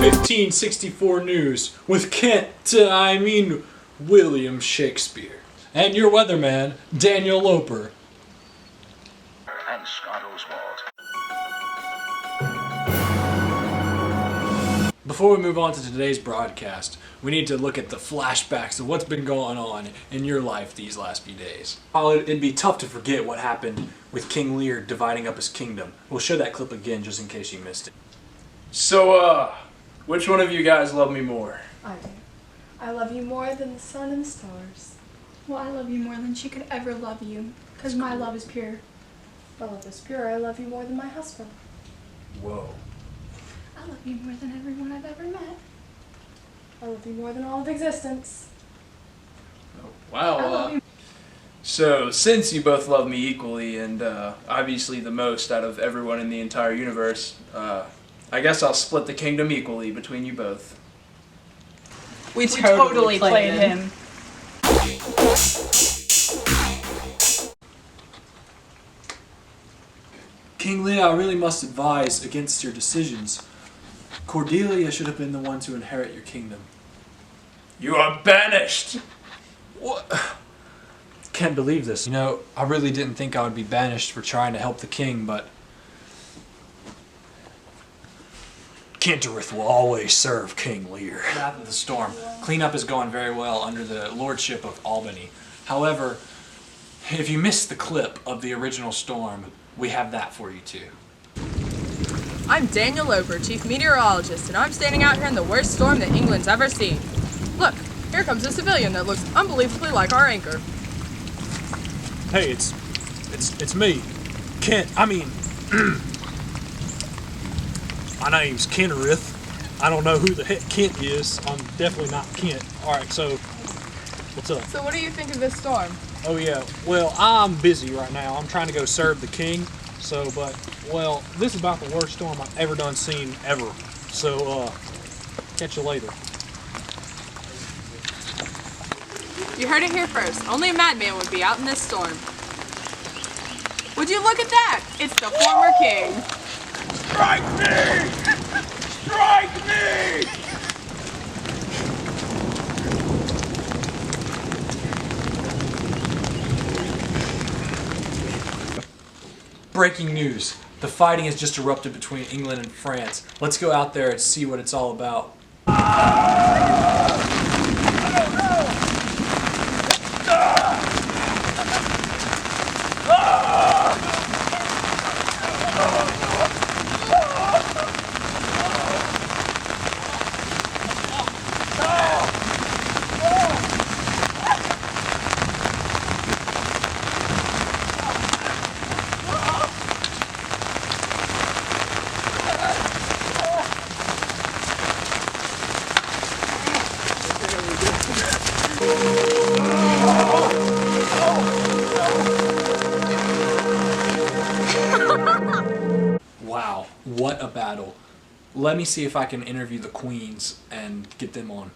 1564 News with William Shakespeare. And your weatherman, Daniel Loper. And Scott Oswald. Before we move on to today's broadcast, we need to look at the flashbacks of what's been going on in your life these last few days. While it'd be tough to forget what happened with King Lear dividing up his kingdom, we'll show that clip again just in case you missed it. So, which one of you guys love me more? I do. I love you more than the sun and the stars. Well, I love you more than she could ever love you, because my love is pure. My love is pure. I love you more than my husband. Whoa. I love you more than everyone I've ever met. I love you more than all of existence. Wow. So, since you both love me equally, and obviously the most out of everyone in the entire universe, I guess I'll split the kingdom equally between you both. We totally played him. King Lear, I really must advise against your decisions. Cordelia should have been the one to inherit your kingdom. You are banished! What? Can't believe this. You know, I really didn't think I would be banished for trying to help the king, but Kenterith will always serve King Lear. Path of the storm. Cleanup is going very well under the lordship of Albany. However, if you missed the clip of the original storm, we have that for you too. I'm Daniel Loper, Chief Meteorologist, and I'm standing out here in the worst storm that England's ever seen. Look, here comes a civilian that looks unbelievably like our anchor. Hey, it's me, Kent. My name's Kenterith. I don't know who the heck Kent is. I'm definitely not Kent. All right, so what's up? So what do you think of this storm? Oh yeah, well I'm busy right now. I'm trying to go serve the king. Well, this is about the worst storm I've ever done seen ever. So, catch you later. You heard it here first. Only a madman would be out in this storm. Would you look at that? It's the former king. Strike me! Strike me! Breaking news. The fighting has just erupted between England and France. Let's go out there and see what it's all about. Wow, what a battle. Let me see if I can interview the queens and get them on.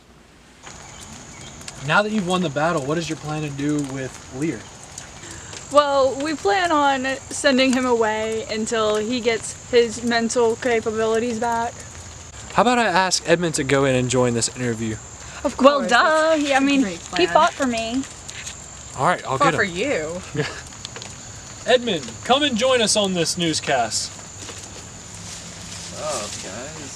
Now that you've won the battle, what is your plan to do with Lear? Well, we plan on sending him away until he gets his mental capabilities back. How about I ask Edmund to go in and join this interview? Of course. Well, duh. I mean, he fought for me. All right, I'll Fought get him. for you. Edmund, come and join us on this newscast. Oh, guys.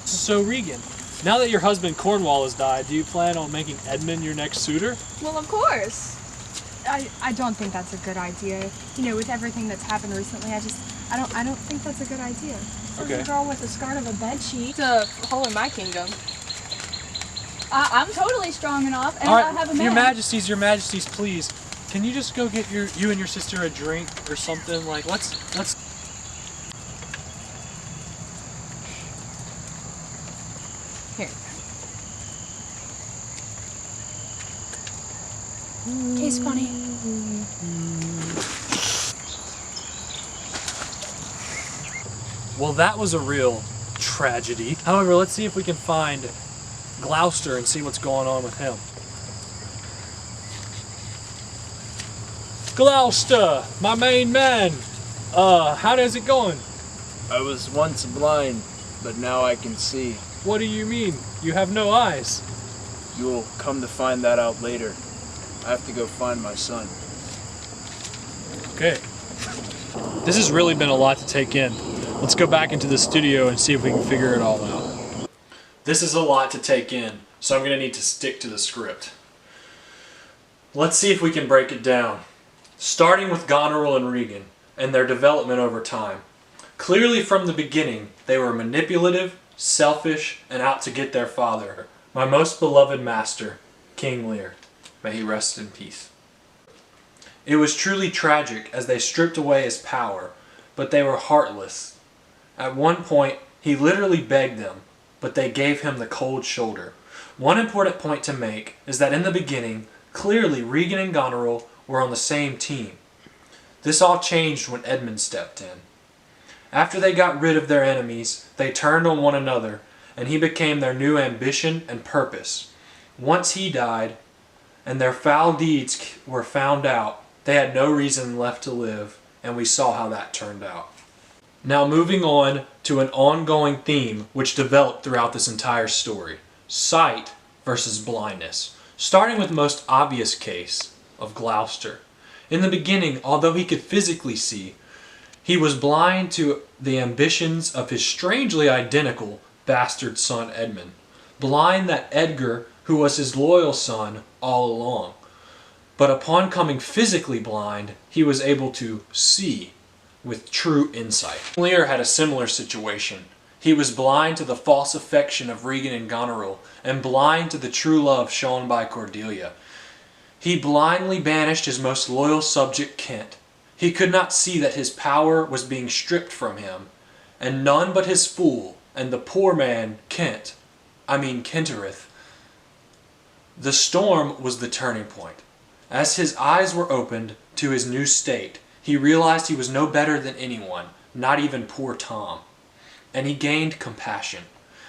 So Regan, now that your husband Cornwall has died, do you plan on making Edmund your next suitor? Well, of course. I don't think that's a good idea. You know, with everything that's happened recently, I don't think that's a good idea. Okay. A girl with a skirt of a bedsheet. To hole in my kingdom. I'm totally strong enough, and All I right, have a man. your majesties, please. Can you just go get you and your sister a drink or something? Like, let's. Here. Case funny. Well, that was a real tragedy. However, let's see if we can find Gloucester and see what's going on with him. Gloucester, my main man. How is it going? I was once blind, but now I can see. What do you mean? You have no eyes. You'll come to find that out later. I have to go find my son. Okay. This has really been a lot to take in. Let's go back into the studio and see if we can figure it all out. This is a lot to take in, so I'm going to need to stick to the script. Let's see if we can break it down. Starting with Goneril and Regan and their development over time. Clearly from the beginning, they were manipulative, selfish, and out to get their father, my most beloved master, King Lear. May he rest in peace. It was truly tragic as they stripped away his power, but they were heartless. At one point, he literally begged them, but they gave him the cold shoulder. One important point to make is that in the beginning, clearly Regan and Goneril were on the same team. This all changed when Edmund stepped in. After they got rid of their enemies, they turned on one another, and he became their new ambition and purpose. Once he died, and their foul deeds were found out, they had no reason left to live, and we saw how that turned out. Now moving on to an ongoing theme which developed throughout this entire story. Sight versus blindness. Starting with the most obvious case of Gloucester. In the beginning, although he could physically see, he was blind to the ambitions of his strangely identical bastard son Edmund. Blind that Edgar, who was his loyal son all along. But upon coming physically blind, he was able to see with true insight. Lear had a similar situation. He was blind to the false affection of Regan and Goneril, and blind to the true love shown by Cordelia. He blindly banished his most loyal subject Kent. He could not see that his power was being stripped from him, and none but his fool and the poor man Kenterith. The storm was the turning point. As his eyes were opened to his new state, he realized he was no better than anyone, not even poor Tom. And he gained compassion.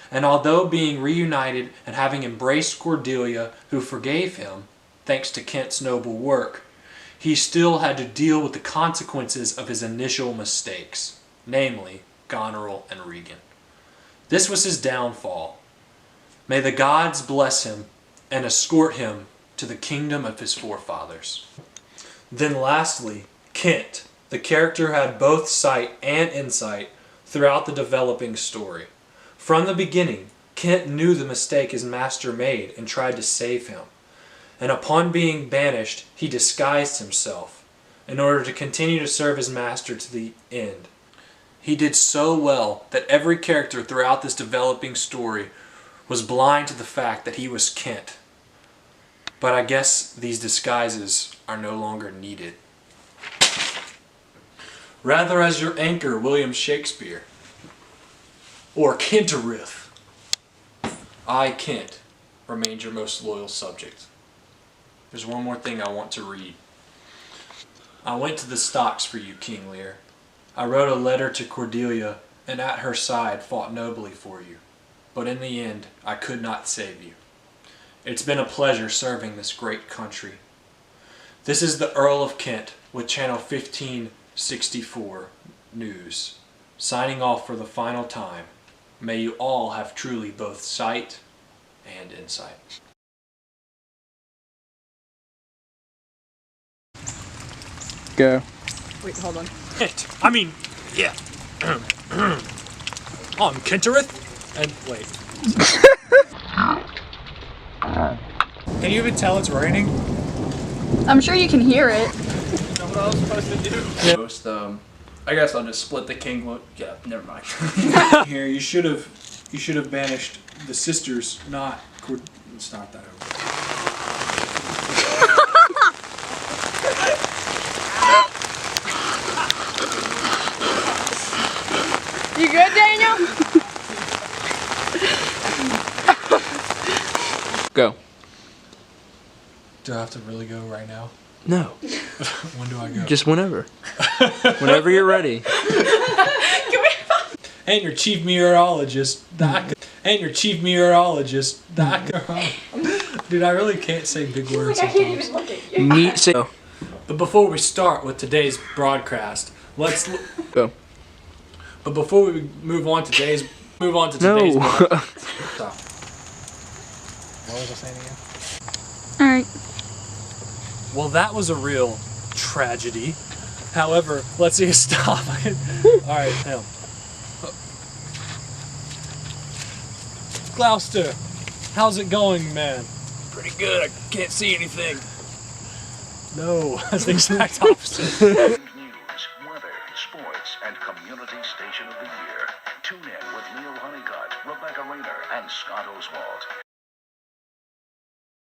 And although being reunited and having embraced Cordelia, who forgave him, thanks to Kent's noble work, he still had to deal with the consequences of his initial mistakes, namely Goneril and Regan. This was his downfall. May the gods bless him and escort him to the kingdom of his forefathers. Then lastly, Kent, the character who had both sight and insight throughout the developing story. From the beginning, Kent knew the mistake his master made and tried to save him. And upon being banished, he disguised himself in order to continue to serve his master to the end. He did so well that every character throughout this developing story was blind to the fact that he was Kent. But I guess these disguises are no longer needed. Rather as your anchor, William Shakespeare, or Kenterith, I, Kent, remained your most loyal subject. There's one more thing I want to read. I went to the stocks for you, King Lear. I wrote a letter to Cordelia, and at her side fought nobly for you. But in the end, I could not save you. It's been a pleasure serving this great country. This is the Earl of Kent with Channel 1564 News, signing off for the final time. May you all have truly both sight and insight. Go. Wait, hold on. Kent. I mean, yeah. I'm Kenterith. And wait. Can you even tell it's raining? I'm sure you can hear it. Is that what I was supposed to do? Most, I guess I'll just split the king. Yeah, never mind. Here, you should have banished the sisters, not start that over. You good, Daniel? Go. Do I have to really go right now? No. When do I go? Just whenever. Whenever you're ready. And your chief meteorologist, Doc. And your chief meteorologist, Doc. Dude, I really can't say big words sometimes. But before we start with today's broadcast, let's Go. But before we move on to today's Move on to today's No. broadcast. So, What was I saying again? All right. Well, that was a real tragedy. However, let's see you stop. All right, now. Gloucester, how's it going, man? Pretty good. I can't see anything. No, that's the exact opposite. News, weather, sports, and community station of the year. Tune in with Neil Honeycutt, Rebecca Rayner, and Scott Oswald